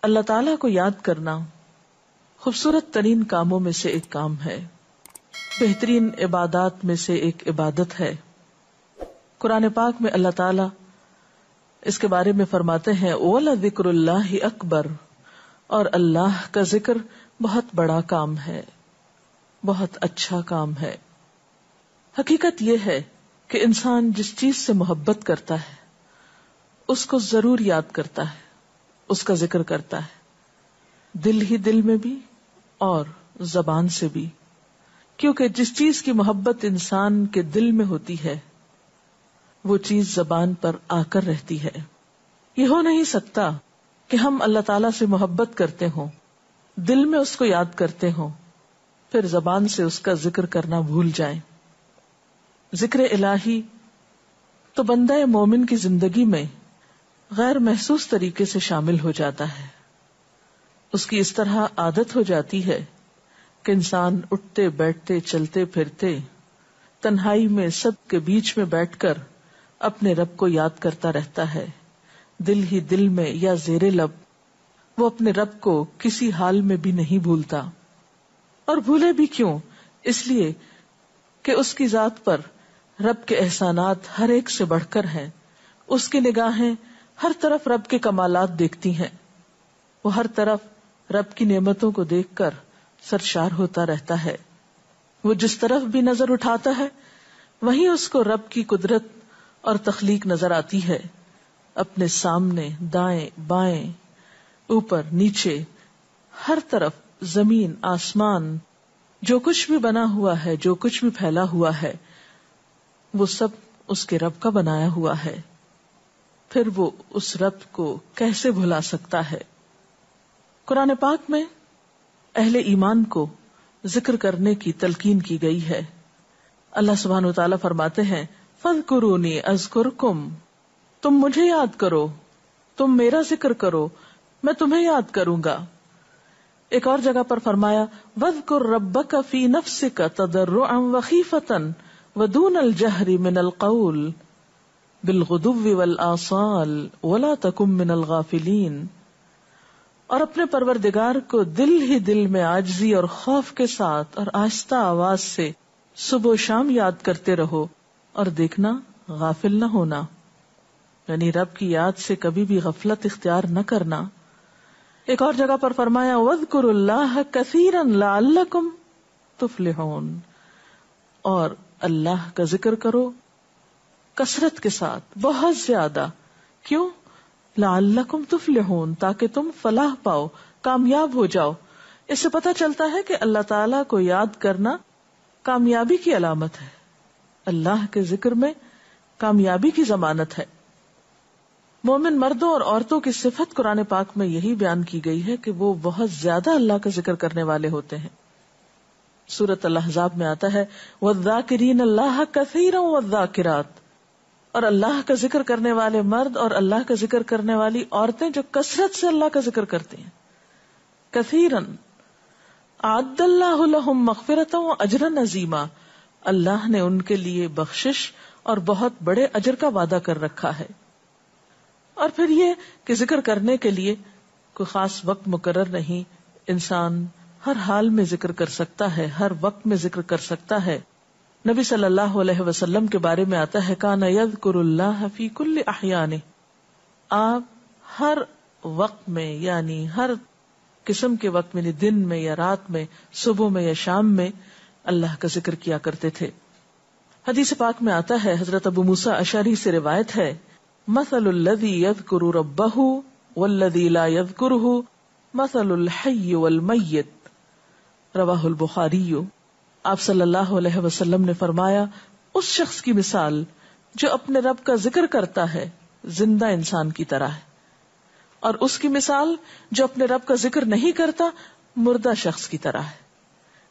اللہ تعالیٰ کو یاد کرنا خوبصورت ترین کاموں میں سے ایک کام ہے، بہترین عبادات میں سے ایک عبادت ہے۔ قرآن پاک میں اللہ تعالیٰ اس کے بارے میں فرماتے ہیں وَلَذِكْرُ اللَّهِ أَكْبَرُ، اور اللہ کا ذکر بہت بڑا کام ہے، بہت اچھا کام ہے۔ حقیقت یہ ہے کہ انسان جس چیز سے محبت کرتا ہے اس کو ضرور یاد کرتا ہے، اس کا ذکر کرتا ہے، دل ہی دل میں بھی اور زبان سے بھی، کیونکہ جس چیز کی محبت انسان کے دل میں ہوتی ہے وہ چیز زبان پر آ کر رہتی ہے۔ یہ ہو نہیں سکتا کہ ہم اللہ تعالیٰ سے محبت کرتے ہوں، دل میں اس کو یاد کرتے ہوں، پھر زبان سے اس کا ذکر کرنا بھول جائیں۔ ذکر الہی تو بندہ مومن کی زندگی میں غیر محسوس طریقے سے شامل ہو جاتا ہے، اس کی اس طرح عادت ہو جاتی ہے کہ انسان اٹھتے بیٹھتے چلتے پھرتے تنہائی میں سب کے بیچ میں بیٹھ کر اپنے رب کو یاد کرتا رہتا ہے، دل ہی دل میں یا زیر لب وہ اپنے رب کو کسی حال میں بھی نہیں بھولتا۔ اور بھولے بھی کیوں؟ اس لیے کہ اس کی ذات پر رب کے احسانات ہر ایک سے بڑھ کر ہیں، اس کی نگاہیں ہر طرف رب کے کمالات دیکھتی ہیں، وہ ہر طرف رب کی نعمتوں کو دیکھ کر سرشار ہوتا رہتا ہے۔ وہ جس طرف بھی نظر اٹھاتا ہے وہیں اس کو رب کی قدرت اور تخلیق نظر آتی ہے، اپنے سامنے، دائیں بائیں، اوپر نیچے، ہر طرف زمین آسمان، جو کچھ بھی بنا ہوا ہے، جو کچھ بھی پھیلا ہوا ہے، وہ سب اس کے رب کا بنایا ہوا ہے۔ پھر وہ اس رب کو کیسے بھلا سکتا ہے؟ قرآن پاک میں اہل ایمان کو ذکر کرنے کی تلقین کی گئی ہے۔ اللہ سبحانہ وتعالیٰ فرماتے ہیں فَاذْكُرُونِي أَذْكُرْكُمْ، تم مجھے یاد کرو، تم میرا ذکر کرو، میں تمہیں یاد کروں گا۔ ایک اور جگہ پر فرمایا وَاذْكُرْ رَبَّكَ فِي نَفْسِكَ تَضَرُّعًا وَخِيفَةً وَدُونَ الْجَهْرِ مِنَ الْقَوْلِ بِالْغُدُوِّ وَالْآصَالِ وَلَا تَكُن مِّنَ الْغَافِلِينَ، اور اپنے پروردگار کو دل ہی دل میں عاجزی اور خوف کے ساتھ اور آہستہ آواز سے صبح و شام یاد کرتے رہو، اور دیکھنا غافل نہ ہونا، یعنی رب کی یاد سے کبھی بھی غفلت اختیار نہ کرنا۔ ایک اور جگہ پر فرمایا وَاذْكُرُوا اللَّهَ كَثِيرًا لَعَلَّكُمْ تُفْلِحُونَ، اور اللہ کا ذکر کرو کثرت کے ساتھ، بہت زیادہ۔ کیوں؟ لعلکم تفلحون، تاکہ تم فلاح پاؤ، کامیاب ہو جاؤ۔ اس سے پتہ چلتا ہے کہ اللہ تعالیٰ کو یاد کرنا کامیابی کی علامت ہے، اللہ کے ذکر میں کامیابی کی ضمانت ہے۔ مومن مردوں اور عورتوں کی صفت قرآن پاک میں یہی بیان کی گئی ہے کہ وہ بہت زیادہ اللہ کا ذکر کرنے والے ہوتے ہیں۔ سورۃ الاحزاب میں آتا ہے وَالذَّاكِرِينَ اللَّهَ كَثِيرًا وَالذَّاكِرَاتِ، اور اللہ کا ذکر کرنے والے مرد اور اللہ کا ذکر کرنے والی عورتیں جو کثرت سے اللہ کا ذکر کرتی ہیں۔ کثیرن اعد اللہ لہم مغفرۃ واجرا عظیما، اللہ نے ان کے لیے بخشش اور بہت بڑے اجر کا وعدہ کر رکھا ہے۔ اور پھر یہ کہ ذکر کرنے کے لیے کوئی خاص وقت مقرر نہیں، انسان ہر حال میں ذکر کر سکتا ہے، ہر وقت میں ذکر کر سکتا ہے۔ نبی صلی اللہ علیہ وسلم کے بارے میں آتا ہے کان یذکر اللہ فی کل احیانہ، آپ ہر وقت میں، یعنی ہر قسم کے وقت میں، یعنی دن میں یا رات میں، صبح میں یا شام میں اللہ کا ذکر کیا کرتے تھے۔ حدیث پاک میں آتا ہے، حضرت ابو موسیٰ اشعری سے روایت ہے مثل الذی یذکر ربہ والذی لا یذکرہ مثل الحی والمیت، رواہ البخاری۔ آپ صلی اللہ علیہ وسلم نے فرمایا اس شخص کی مثال جو اپنے رب کا ذکر کرتا ہے زندہ انسان کی طرح ہے، اور اس کی مثال جو اپنے رب کا ذکر نہیں کرتا مردہ شخص کی طرح ہے۔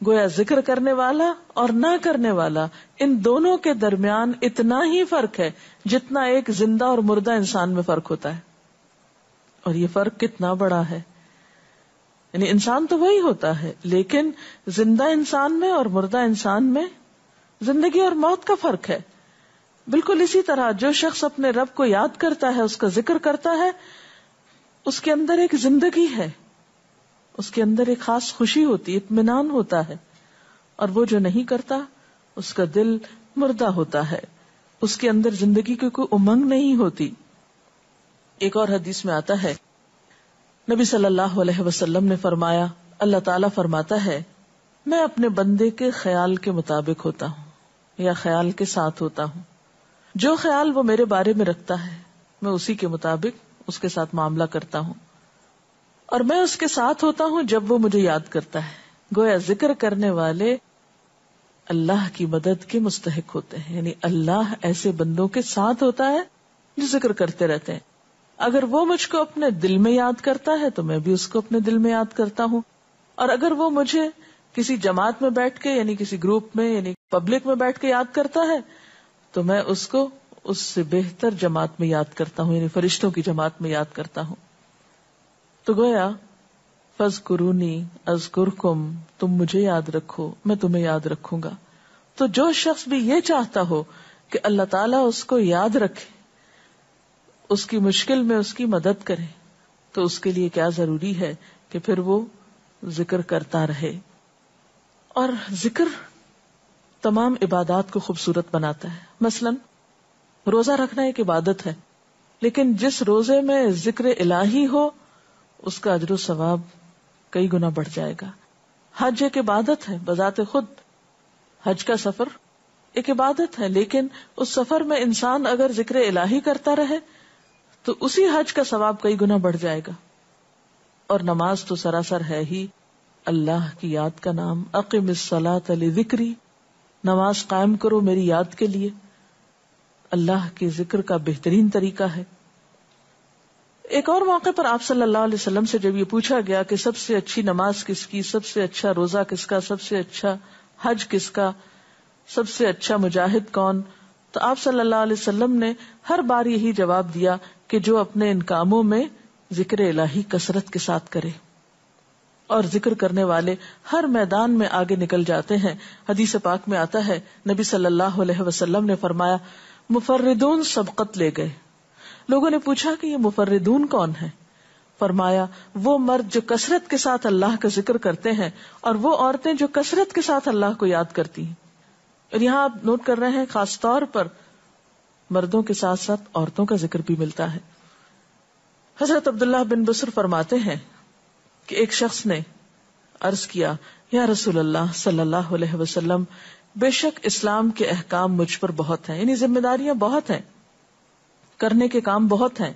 گویا ذکر کرنے والا اور نہ کرنے والا، ان دونوں کے درمیان اتنا ہی فرق ہے جتنا ایک زندہ اور مردہ انسان میں فرق ہوتا ہے۔ اور یہ فرق کتنا بڑا ہے، یعنی انسان تو وہی ہوتا ہے، لیکن زندہ انسان میں اور مردہ انسان میں زندگی اور موت کا فرق ہے۔ بالکل اسی طرح جو شخص اپنے رب کو یاد کرتا ہے، اس کا ذکر کرتا ہے، اس کے اندر ایک زندگی ہے، اس کے اندر ایک خاص خوشی ہوتی ہے، اطمینان ہوتا ہے، اور وہ جو نہیں کرتا اس کا دل مردہ ہوتا ہے، اس کے اندر زندگی کی کوئی امنگ نہیں ہوتی. ایک اور حدیث میں آتا ہے، نبی صلی اللہ علیہ وسلم نے فرمایا، اللہ تعالیٰ فرماتا ہے میں اپنے بندے کے خیال کے مطابق ہوتا ہوں یا خیال کے ساتھ ہوتا ہوں. جو خیال وہ میرے بارے میں رکھتا ہے میں اسی کے مطابق اس کے ساتھ معاملہ کرتا ہوں، اور میں اس کے ساتھ ہوتا ہوں جب وہ مجھے یاد کرتا ہے. گویا ذکر کرنے والے اللہ کی مدد کے مستحق ہوتے ہیں، یعنی اللہ ایسے بندوں کے ساتھ ہوتا ہے جو ذکر کرتے رہتے ہیں. اگر وہ مجھ کو اپنے دل میں یاد کرتا ہے تو میں بھی اس کو اپنے دل میں یاد کرتا ہوں، اور اگر وہ مجھے کسی جماعت میں بیٹھ کے یعنی کسی گروپ میں یعنی پبلک میں بیٹھ کے یاد کرتا ہے تو میں اس کو اس سے بہتر جماعت میں یاد کرتا ہوں، یعنی فرشتوں کی جماعت میں یاد کرتا ہوں. تو گویا فاذکرونی اذکرکم، تم مجھے یاد رکھو میں تمہیں یاد رکھوں گا. تو جو شخص بھی یہ چاہتا ہو کہ اللہ تعالیٰ اس کو یاد رکھے، اس کی مشکل میں اس کی مدد کرے، تو اس کے لیے کیا ضروری ہے کہ پھر وہ ذکر کرتا رہے. اور ذکر تمام عبادات کو خوبصورت بناتا ہے. مثلا روزہ رکھنا ایک عبادت ہے، لیکن جس روزے میں ذکر الہی ہو اس کا اجر و ثواب کئی گنا بڑھ جائے گا. حج ایک عبادت ہے بذات خود، حج کا سفر ایک عبادت ہے، لیکن اس سفر میں انسان اگر ذکر الہی کرتا رہے تو اسی حج کا ثواب کئی گنا بڑھ جائے گا. اور نماز تو سراسر ہے ہی اللہ کی یاد کا نام. اقم الصلاۃ لذکری، نماز قائم کرو میری یاد کے لیے. اللہ کے ذکر کا بہترین طریقہ ہے. ایک اور موقع پر آپ صلی اللہ علیہ وسلم سے جب یہ پوچھا گیا کہ سب سے اچھی نماز کس کی، سب سے اچھا روزہ کس کا، سب سے اچھا حج کس کا، سب سے اچھا مجاہد کون، تو آپ صلی اللہ علیہ وسلم نے ہر بار یہی جواب دیا کہ جو اپنے ان کاموں میں ذکر الہی کثرت کے ساتھ کرے. اور ذکر کرنے والے ہر میدان میں آگے نکل جاتے ہیں. حدیث پاک میں آتا ہے نبی صلی اللہ علیہ وسلم نے فرمایا مفردون سبقت لے گئے. لوگوں نے پوچھا کہ یہ مفردون کون ہیں؟ فرمایا وہ مرد جو کثرت کے ساتھ اللہ کا ذکر کرتے ہیں اور وہ عورتیں جو کثرت کے ساتھ اللہ کو یاد کرتی ہیں. اور یہاں آپ نوٹ کر رہے ہیں خاص طور پر مردوں کے ساتھ ساتھ عورتوں کا ذکر بھی ملتا ہے. حضرت عبداللہ بن بصر فرماتے ہیں کہ ایک شخص نے عرض کیا یا رسول اللہ صلی اللہ علیہ وسلم، بے شک اسلام کے احکام مجھ پر بہت ہیں، یعنی ذمہ داریاں بہت ہیں، کرنے کے کام بہت ہیں.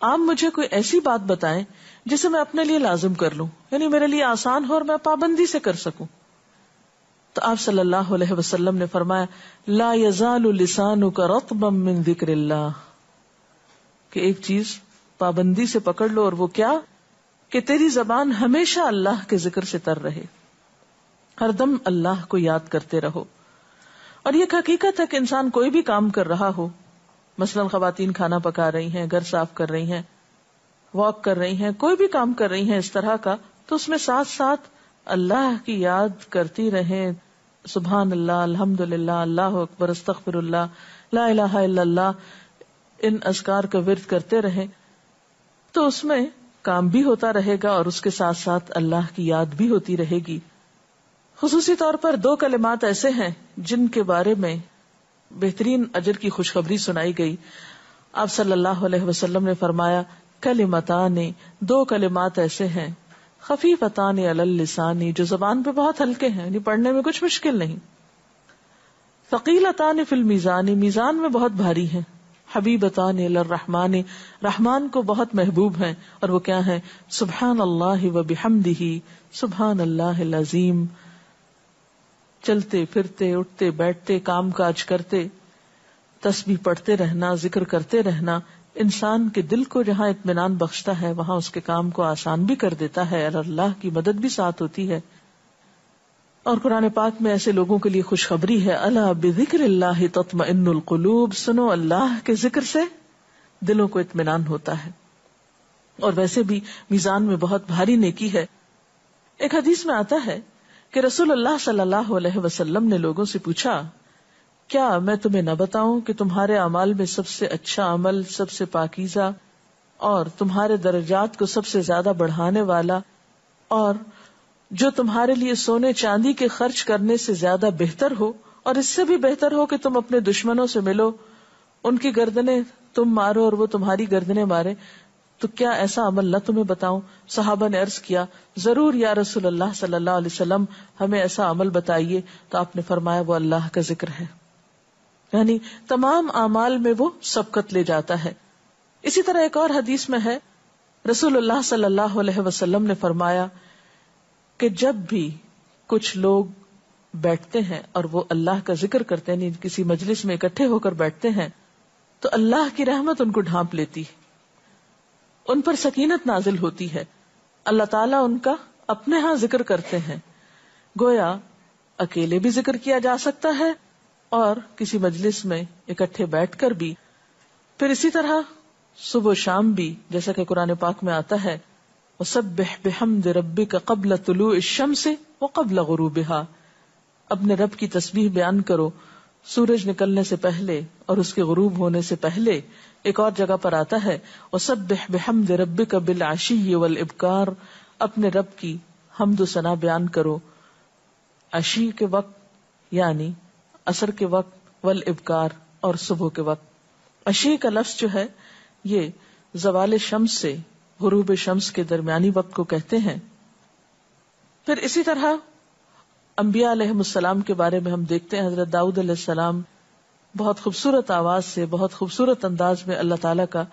آپ مجھے کوئی ایسی بات بتائیں جسے میں اپنے لیے لازم کر لوں، یعنی میرے لیے آسان ہو اور میں پابندی سے کر سکوں. تو آپ صلی اللہ علیہ وسلم نے فرمایا لا یزال لسانک رطبا من ذکر اللہ، کہ ایک چیز پابندی سے پکڑ لو، اور وہ کیا کہ تیری زبان ہمیشہ اللہ کے ذکر سے تر رہے، ہر دم اللہ کو یاد کرتے رہو. اور یہ حقیقت ہے کہ انسان کوئی بھی کام کر رہا ہو، مثلا خواتین کھانا پکا رہی ہیں، گھر صاف کر رہی ہیں، واک کر رہی ہیں، کوئی بھی کام کر رہی ہیں اس طرح کا، تو اس میں ساتھ ساتھ اللہ کی یاد کرتی رہیں. سبحان اللہ، الحمدللہ، اللہ اکبر، استغفر اللہ، لا الہ الا اللہ، ان اذکار کا ورد کرتے رہیں، تو اس میں کام بھی ہوتا رہے گا اور اس کے ساتھ ساتھ اللہ کی یاد بھی ہوتی رہے گی. خصوصی طور پر 2 کلمات ایسے ہیں جن کے بارے میں بہترین اجر کی خوشخبری سنائی گئی. آپ صلی اللہ علیہ وسلم نے فرمایا کلمتان، 2 کلمات ایسے ہیں خفیفتان علی اللسان، جو زبان پہ بہت ہلکے ہیں، یعنی پڑھنے میں کچھ مشکل نہیں. ثقیلتان فی المیزان، میزان میں بہت بھاری ہیں. حبیبتان الی الرحمن، رحمان کو بہت محبوب ہیں. اور وہ کیا ہیں؟ سبحان اللہ و بحمدہ، سبحان اللہ العظیم. چلتے پھرتے، اٹھتے بیٹھتے، کام کاج کرتے، تسبیح پڑھتے رہنا، ذکر کرتے رہنا انسان کے دل کو جہاں اطمینان بخشتا ہے وہاں اس کے کام کو آسان بھی کر دیتا ہے اور اللہ کی مدد بھی ساتھ ہوتی ہے. اور قرآن پاک میں ایسے لوگوں کے لیے خوشخبری ہے، الا بذکر اللہ تطمئن القلوب، سنو اللہ کے ذکر سے دلوں کو اطمینان ہوتا ہے. اور ویسے بھی میزان میں بہت بھاری نیکی ہے. ایک حدیث میں آتا ہے کہ رسول اللہ صلی اللہ علیہ وسلم نے لوگوں سے پوچھا کیا میں تمہیں نہ بتاؤں کہ تمہارے اعمال میں سب سے اچھا عمل، سب سے پاکیزہ اور تمہارے درجات کو سب سے زیادہ بڑھانے والا، اور جو تمہارے لیے سونے چاندی کے خرچ کرنے سے زیادہ بہتر ہو، اور اس سے بھی بہتر ہو کہ تم اپنے دشمنوں سے ملو، ان کی گردنیں تم مارو اور وہ تمہاری گردنیں مارے، تو کیا ایسا عمل نہ تمہیں بتاؤں؟ صحابہ نے عرض کیا ضرور یا رسول اللہ صلی اللہ علیہ وسلم، ہمیں ایسا عمل بتائیے. تو آپ نے فرمایا وہ اللہ کا ذکر ہے، یعنی تمام اعمال میں وہ سبقت لے جاتا ہے. اسی طرح ایک اور حدیث میں ہے، رسول اللہ صلی اللہ علیہ وسلم نے فرمایا کہ جب بھی کچھ لوگ بیٹھتے ہیں اور وہ اللہ کا ذکر کرتے ہیں، کسی مجلس میں اکٹھے ہو کر بیٹھتے ہیں، تو اللہ کی رحمت ان کو ڈھانپ لیتی ہے، ان پر سکینت نازل ہوتی ہے. اللہ تعالیٰ ان کا اپنے ہاں ذکر کرتے ہیں. گویا اکیلے بھی ذکر کیا جا سکتا ہے اور کسی مجلس میں اکٹھے بیٹھ کر بھی. پھر اسی طرح صبح و شام بھی، جیسا کہ قرآن پاک میں آتا ہے وَسَبِّحْ بِحَمْدِ رَبِّكَ قَبْلَ طُلُوعِ الشَّمْسِ وَقَبْلَ غُرُوبِهَا، اپنے رب کی تسبیح بیان کرو سورج نکلنے سے پہلے اور اس کے غروب ہونے سے پہلے. ایک اور جگہ پر آتا ہے وَسَبِّحْ بِحَمْدِ رَبِّكَ بِالْعَشِيِّ وَالْإِبْكَارِ، اپنے رب کی حمد و ثنا بیان کرو عشی کے وقت یعنی عصر کے وقت، والابکار اور صبح کے وقت. عشی کا لفظ جو ہے یہ زوال شمس سے غروب شمس کے درمیانی وقت کو کہتے ہیں. پھر اسی طرح انبیاء علیہ السلام کے بارے میں ہم دیکھتے ہیں، حضرت داؤد علیہ السلام بہت خوبصورت آواز سے، بہت خوبصورت انداز میں اللہ تعالیٰ کا